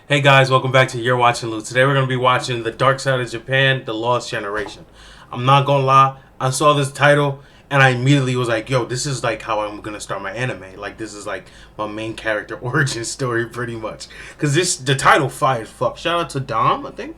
Hey guys, welcome back to You're Watching Lu. Today we're going to be watching The Dark Side of Japan, The Lost Generation. I'm not going to lie, I saw this title and I immediately was like, yo, this is like how I'm going to start my anime. Like, this is like my main character origin story pretty much. Because the title fire as fuck. Shout out to Dom, I think.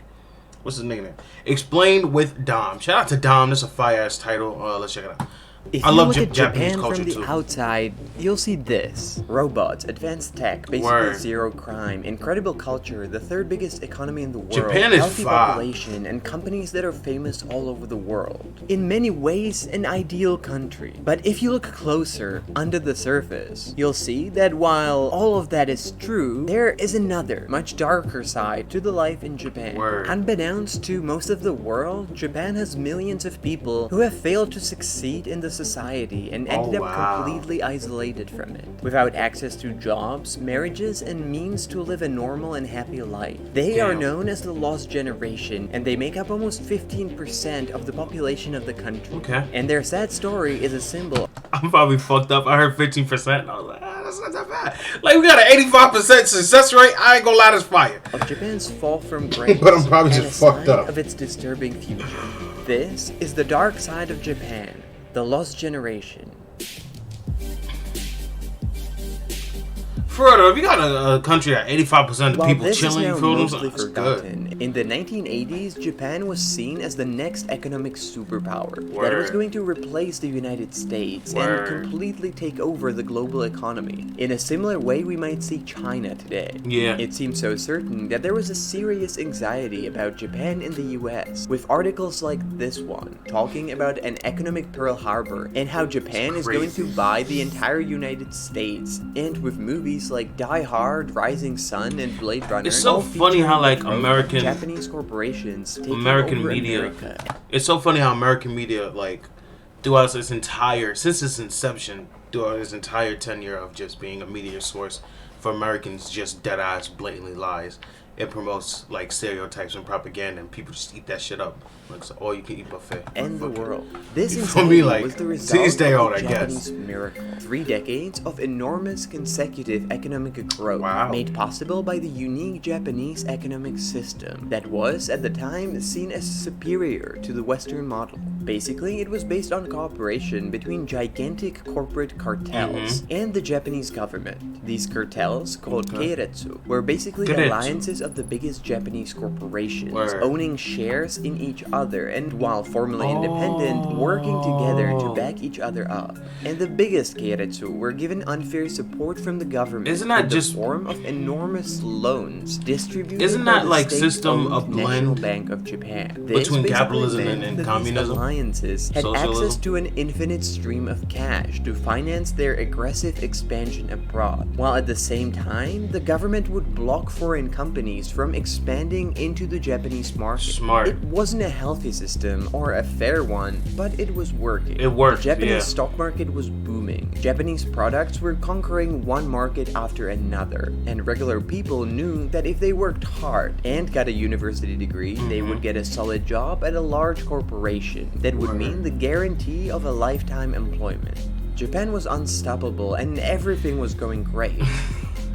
What's his nickname? Explained with Dom. Shout out to Dom, this is a fire ass title. Let's check it out. If I you love look at Japanese Japan culture from the too. outside, you'll see this. Robots, advanced tech, basically Word. zero crime, incredible culture, the third biggest economy in the world, Japan is healthy fire. population, and companies that are famous all over the world. In many ways, an ideal country. But if you look closer, under the surface, you'll see that while all of that is true, there is another, much darker side to the life in Japan. Word. Unbeknownst to most of the world, Japan has millions of people who have failed to succeed in the society and ended up completely isolated from it, without access to jobs, marriages, and means to live a normal and happy life. They are known as the Lost Generation, and they make up almost 15% of the population of the country. Okay. And their sad story is a symbol I'm probably fucked up. I heard 15%. And I was like, that's not that bad. Like, we got an 85% success rate. I ain't gonna lie, that's fire. of Japan's fall from grace, But I'm probably and just a fucked sign up. of its disturbing future. This is the dark side of Japan, the Lost Generation. For real though, if you got a country at 85% of While people this chilling, is you now feel them? mostly That's forgotten, good. in the 1980s, Japan was seen as the next economic superpower that Word. was going to replace the United States Word. and completely take over the global economy. In a similar way, we might see China today. Yeah. It seems so certain that there was a serious anxiety about Japan in the US, with articles like this one, talking about an economic Pearl Harbor and how Japan is going to buy the entire United States, and with movies like Die Hard, Rising Sun, and Blade Runner. It's so all funny how, featuring like, the growth of American- Japanese corporations taking American over media. America. It's so funny how American media, like, throughout its entire, since its inception, throughout its entire tenure of just being a media source for Americans, just dead ass, blatantly lies. It promotes like stereotypes and propaganda, and people just eat that shit up. Like, it's all you can eat buffet. And the world. This You feel me? insanity Like, was the to result this day of on, the I guess. Japanese miracle. 3 decades of enormous consecutive economic growth Wow. made possible by the unique Japanese economic system that was, at the time, seen as superior to the Western model. Basically, it was based on cooperation between gigantic corporate cartels and the Japanese government. These cartels, called keiretsu, were basically Keiretsu. alliances of the biggest Japanese corporations, Word. owning shares in each other and, while formally independent, working together to back each other up. And the biggest keiretsu were given unfair support from the government Isn't that in just- the form of enormous loans distributed Isn't by that the like state-owned system a National blend Bank of Japan. This between basically capitalism meant and that communism? These alliances had access Socialism? to an infinite stream of cash to finance their aggressive expansion abroad, while at the same time, the government would block foreign companies from expanding into the Japanese market. Smart. It wasn't a healthy system or a fair one, but it was working. It worked, The Japanese yeah. stock market was booming. Japanese products were conquering one market after another, and regular people knew that if they worked hard and got a university degree, they would get a solid job at a large corporation that would mean the guarantee of a lifetime employment. Japan was unstoppable and everything was going great.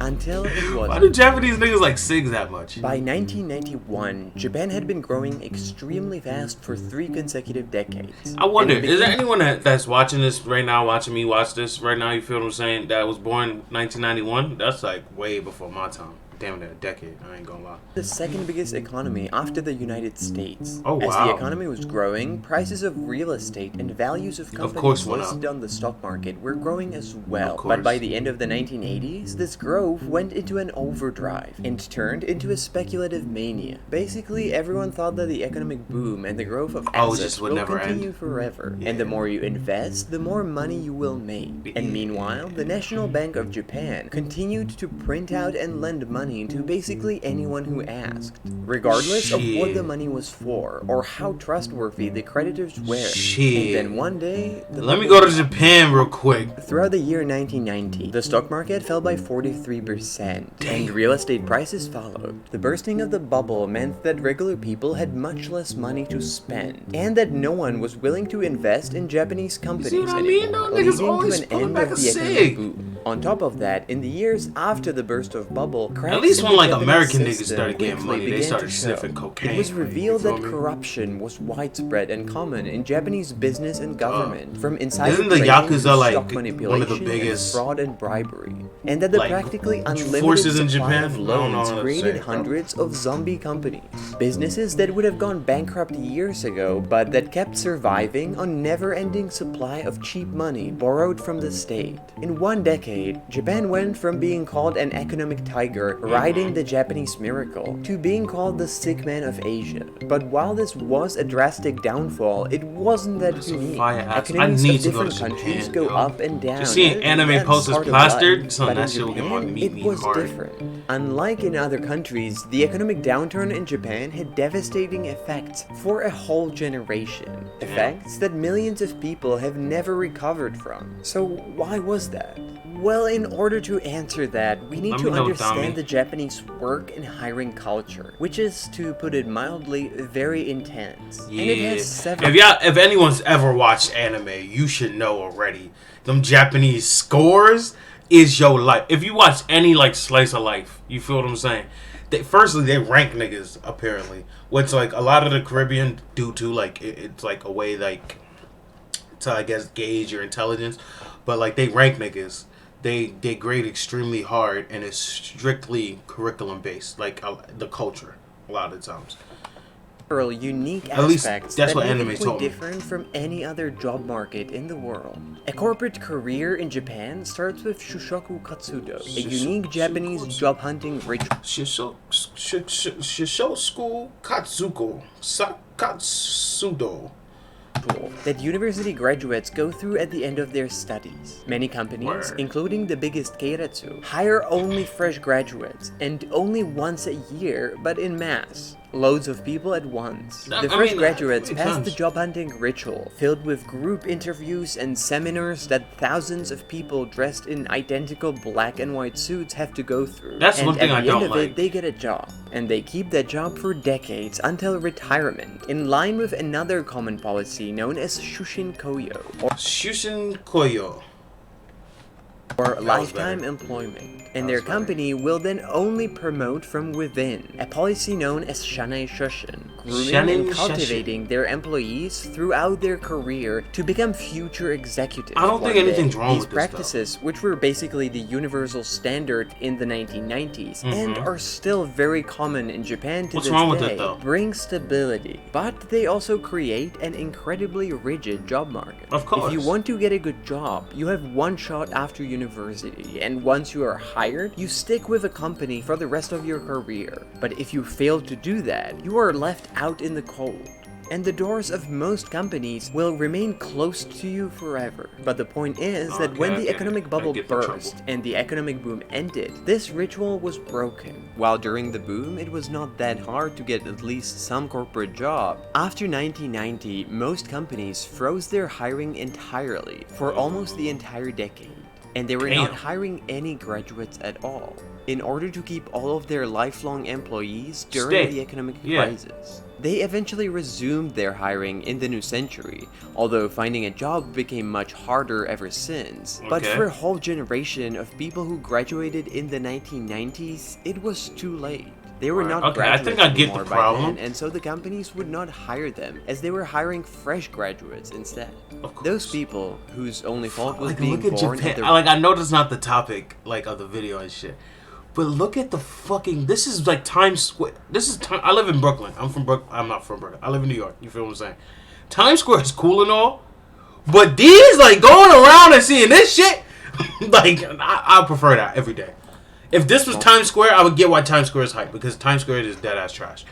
Until it Why wasn't. do Japanese niggas like sing that much? By 1991, Japan had been growing extremely fast for 3 consecutive decades. I wonder, And it is there became anyone that's watching this right now, watching me watch this right now, you feel what I'm saying, that was born in 1991? That's like way before my time. Damn near a decade, I ain't gonna lie. the second biggest economy after the United States. Oh, As wow. the economy was growing, prices of real estate and values of companies course went up. listed on the stock market were growing as well. Of But by course. the end of the 1980s, this growth went into an overdrive and turned into a speculative mania. Basically, everyone thought that the economic boom and the growth of Oh, it assets just would will never continue end. forever. Yeah. And the more you invest, the more money you will make. And meanwhile, the National Bank of Japan continued to print out and lend money to basically anyone who asked, regardless of what Shit. the money was for or how trustworthy the creditors were. Shit. And then one day, Let me go to Japan real quick. throughout the year 1990, the stock market fell by 43%, and real estate prices followed. The bursting of the bubble meant that regular people had much less money to spend, and that no one was willing to invest in Japanese companies what I anymore, mean, though? Niggas leading to always an pulling end back of a the economic cig. boom. On top of that, in the years after the burst of bubble, At least when like American niggas system started getting quickly money, they began started to sniffing show. cocaine. It was revealed you that feel me? corruption was widespread and common in Japanese business and government, from insider Isn't the trading Yakuza, to like, stock one of the manipulation biggest, and fraud and bribery, and that the like, practically unlimited forces in supply Japan? of I don't know loans how to created say it, bro. hundreds of zombie companies, businesses that would have gone bankrupt years ago, but that kept surviving on never-ending supply of cheap money borrowed from the state. In one decade, Japan went from being called an economic tiger riding the Japanese miracle to being called the sick man of Asia. But while this was a drastic downfall, it wasn't that That's a unique. fire ass. I Economies need of to go to different countries Japan, go yo. up and down. Just seeing and anime that's posters part of plastered, life. son, But that in shit will get my Japan, meat it was hard. different. Unlike in other countries, the economic downturn in Japan had devastating effects for a whole generation. Effects that millions of people have never recovered from. So why was that? Well, in order to answer that, we need Let to me know, understand Tommy. the Japanese work and hiring culture, which is, to put it mildly, very intense. Yeah. And it has several... If anyone's ever watched anime, you should know already. Them Japanese scores is your life. If you watch any like slice of life, you feel what I'm saying? Firstly, they rank niggas apparently, which like a lot of the Caribbean do too. Like it's like a way like to I guess gauge your intelligence, but like they rank niggas. They grade extremely hard, and it's strictly curriculum based, like the culture a lot of times. unique At least aspects that's that what make anime it quite told me. different from any other job market in the world. A corporate career in Japan starts with Shushoku Katsudo, a unique Japanese job hunting ritual. Shishoku Katsuko Katsudo. That university graduates go through at the end of their studies. Many companies, Word. including the biggest Keiretsu, hire only fresh graduates, and only once a year, but in mass. Loads of people at once. The fresh graduates pass the job hunting ritual, filled with group interviews and seminars that thousands of people dressed in identical black and white suits have to go through. That's and one thing at I the don't end of like. it, they get a job. And they keep that job for decades until retirement, in line with another common policy known as Shushin Koyo, Shushin Koyo. or was lifetime better. employment. And their company will then only promote from within, a policy known as Shanai Shoshin, grooming Shanai and cultivating their employees throughout their career to become future executives. I don't think one day. anything's wrong These with this, practices, which were basically the universal standard in the 1990s, and are still very common in Japan to What's this wrong with day, it, though? bring stability. But they also create an incredibly rigid job market. Of course. If you want to get a good job, you have one shot after university, and once you are hired, you stick with a company for the rest of your career. But if you fail to do that, you are left out in the cold. And the doors of most companies will remain closed to you forever. But the point is that when the economic bubble burst and the economic boom ended, this ritual was broken. While during the boom, it was not that hard to get at least some corporate job. After 1990, most companies froze their hiring entirely for almost the entire decade. And they were not hiring any graduates at all, in order to keep all of their lifelong employees during the economic crisis. They eventually resumed their hiring in the new century, although finding a job became much harder ever since. But for a whole generation of people who graduated in the 1990s, it was too late. They were not graduates anymore by then, and so the companies would not hire them, as they were hiring fresh graduates instead. Those people whose only fault was being born at the... I know that's not the topic of the video and shit, but look at the fucking... This is like Times Square. I live in Brooklyn. I'm from Brooklyn. I'm not from Brooklyn. I live in New York. You feel what I'm saying? Times Square is cool and all, but these going around and seeing this shit, I prefer that every day. If this was Times Square, I would get why Times Square is hype, because Times Square is dead ass trash.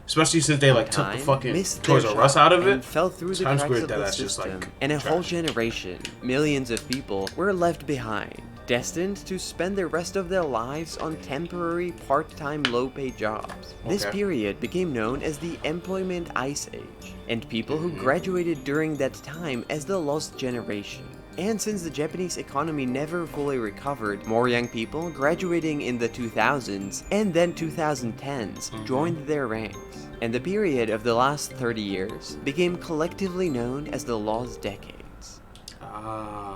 Especially since they took the fucking Toys R Us out of it. Fell through the Times cracks Square of dead the ass just system, like and a whole trash. generation, millions of people, were left behind, destined to spend the rest of their lives on temporary, part-time, low-paid jobs. This period became known as the Employment Ice Age, and people who graduated during that time as the Lost Generation. And since the Japanese economy never fully recovered, more young people graduating in the 2000s and then 2010s joined their ranks. And the period of the last 30 years became collectively known as the Lost Decades.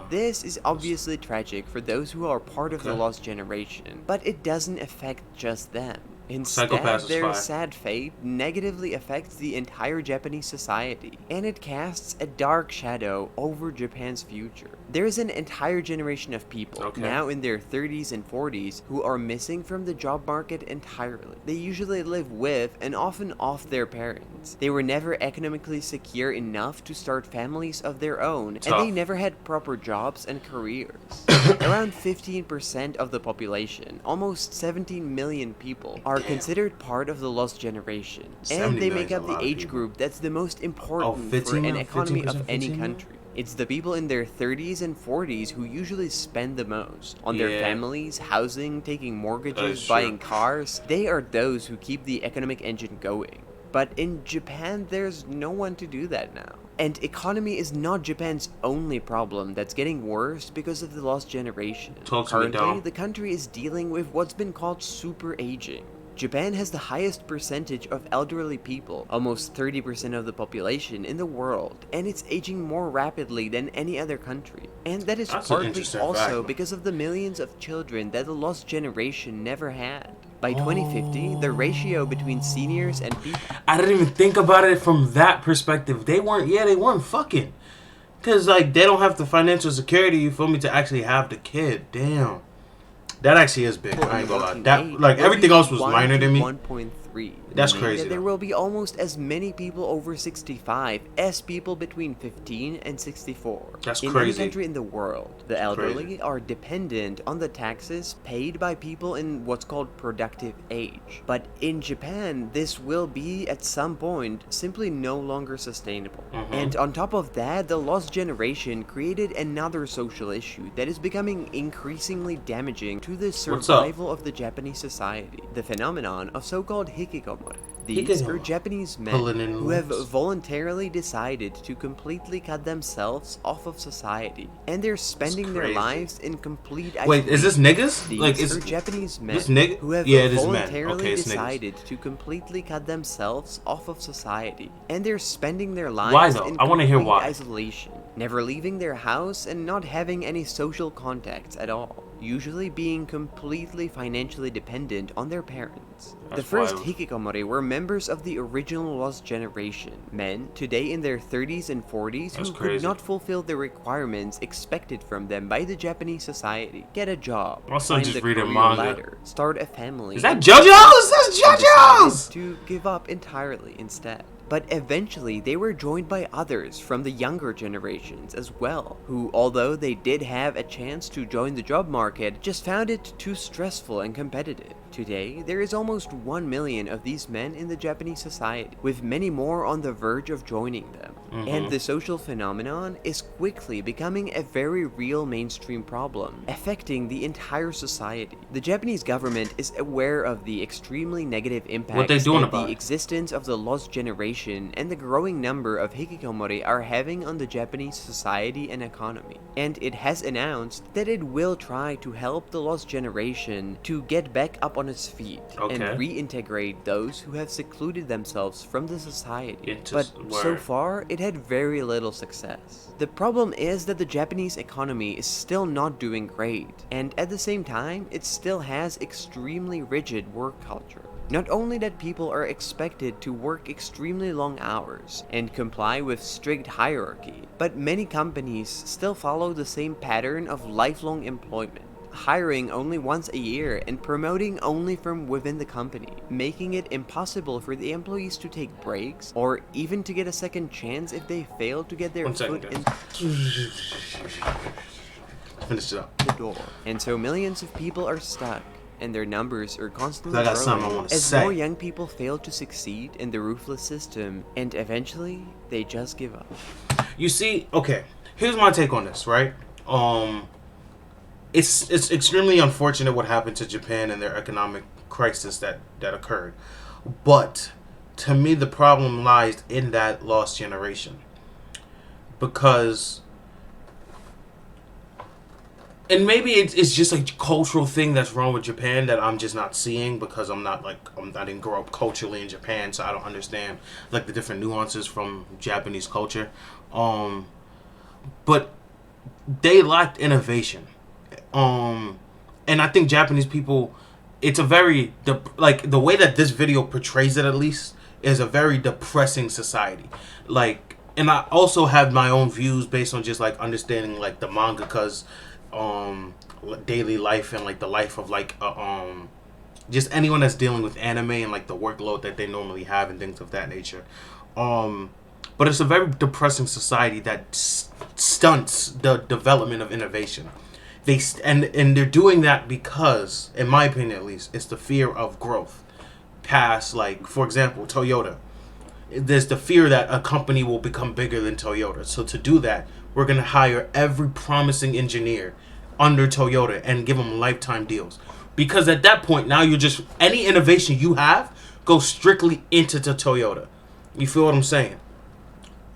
This is obviously tragic for those who are part of the Okay. lost generation, but it doesn't affect just them. Instead, Psychopaths is their fine. sad fate negatively affects the entire Japanese society, and it casts a dark shadow over Japan's future. There is an entire generation of people, Okay. now in their 30s and 40s, who are missing from the job market entirely. They usually live with and often off their parents. They were never economically secure enough to start families of their own, and Tough. they never had proper jobs and careers. Around 15% of the population, almost 17 million people, are considered part of the lost generation, 70 and they million's make a up the lot of age people. group that's the most important for 15 an mil? economy of 15%, any 15 mil? country. It's the people in their 30s and 40s who usually spend the most on their Yeah. families, housing, taking That mortgages, is buying true. cars. They are those who keep the economic engine going. But in Japan, there's no one to do that now. And economy is not Japan's only problem that's getting worse because of the lost generation. Talk to me, Currently, dog. the country is dealing with what's been called super aging. Japan has the highest percentage of elderly people, almost 30% of the population in the world, and it's aging more rapidly than any other country. And that is That's an partly interesting also fact. because of the millions of children that the lost generation never had. By 2050, the ratio between seniors and people I didn't even think about it from that perspective. They weren't fucking. Because, like, they don't have the financial security, you feel me, to actually have the kid. Damn. That actually is big. I ain't gonna lie. working That, age like, will everything be else was 1 minor to than me. 1.3. That's meaning crazy, that there though. will be almost as many people over 65 as people between 15 and 64. That's in crazy. any country in the world, the That's elderly crazy. are dependent on the taxes paid by people in what's called productive age. But in Japan, this will be at some point simply no longer sustainable. Mm-hmm. And on top of that, the lost generation created another social issue that is becoming increasingly damaging to the What's up? survival of the Japanese society, the phenomenon of so-called hikikomori. These are Hikikomori. Japanese men Pulling in who have looks. voluntarily decided to completely cut themselves off of society, and they're spending their crazy. lives in complete Wait, is this isolation. niggas? These Like, are is Japanese men this nigga? who have Yeah, it is men. voluntarily Okay, it's niggas. decided to completely cut themselves off of society, and they're spending their lives Why, though? in I wanna hear complete why. isolation, never leaving their house and not having any social contacts at all, usually being completely financially dependent on their parents. The That's first wild. hikikomori were members of the original lost generation, men today in their 30s and 40s That's who could crazy. not fulfill the requirements expected from them by the Japanese society. Get a job, My son climb just the reading career manga. ladder, start a family. Is that and JoJo's? That's decided JoJo's! to give up entirely instead. But eventually, they were joined by others from the younger generations as well, who, although they did have a chance to join the job market, just found it too stressful and competitive. Today, there is almost 1 million of these men in the Japanese society, with many more on the verge of joining them. And the social phenomenon is quickly becoming a very real mainstream problem, affecting the entire society. The Japanese government is aware of the extremely negative impacts they doing that about the it? existence of the lost generation and the growing number of hikikomori are having on the Japanese society and economy. And it has announced that it will try to help the lost generation to get back up on its feet Okay. and reintegrate those who have secluded themselves from the society. Into But so word. far, it had very little success. The problem is that the Japanese economy is still not doing great, and at the same time, it still has extremely rigid work culture. Not only that people are expected to work extremely long hours and comply with strict hierarchy, but many companies still follow the same pattern of lifelong employment, hiring only once a year and promoting only from within the company, making it impossible for the employees to take breaks or even to get a second chance if they fail to get their 1 second, foot in Finish it up. the door. And so millions of people are stuck, and their numbers are constantly I got something I growing wanna as say. more young people fail to succeed in the ruthless system, and eventually they just give up. You see, okay, here's my take on this, right? It's extremely unfortunate what happened to Japan and their economic crisis that occurred. But to me the problem lies in that lost generation. Because and maybe it's just a cultural thing that's wrong with Japan that I'm just not seeing because I didn't grow up culturally in Japan, so I don't understand like the different nuances from Japanese culture. But they lacked innovation. And I think Japanese people, it's a very like the way that this video portrays it, at least, is a very depressing society. Like, and I also have my own views based on just like understanding like the mangaka's daily life and like the life of like just anyone that's dealing with anime and like the workload that they normally have and things of that nature. But it's a very depressing society that stunts the development of innovation. And they're doing that because, in my opinion at least, it's the fear of growth. Past, like, for example, Toyota. There's the fear that a company will become bigger than Toyota. So to do that, we're going to hire every promising engineer under Toyota and give them lifetime deals. Because at that point, now you're just, any innovation you have goes strictly into the Toyota. You feel what I'm saying?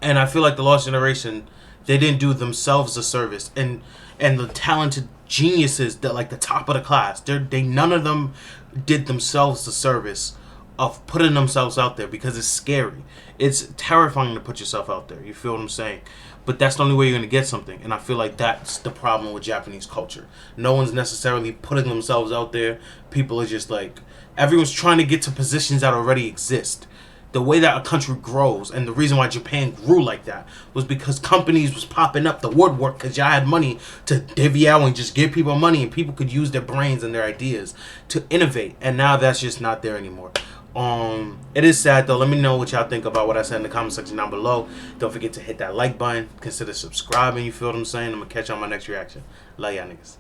And I feel like the Lost Generation, they didn't do themselves a service. And the talented geniuses that like the top of the class, they none of them did themselves the service of putting themselves out there, because it's scary. It's terrifying to put yourself out there. You feel what I'm saying? But that's the only way you're going to get something. And I feel like that's the problem with Japanese culture. No one's necessarily putting themselves out there. People are just like, everyone's trying to get to positions that already exist. The way that a country grows, and the reason why Japan grew like that, was because companies was popping up the woodwork because y'all had money to divvy out and just give people money, and people could use their brains and their ideas to innovate. And now that's just not there anymore. It is sad though. Let me know what y'all think about what I said in the comment section down below. Don't forget to hit that like button. Consider subscribing. You feel what I'm saying? I'm gonna catch you on my next reaction. Love y'all niggas.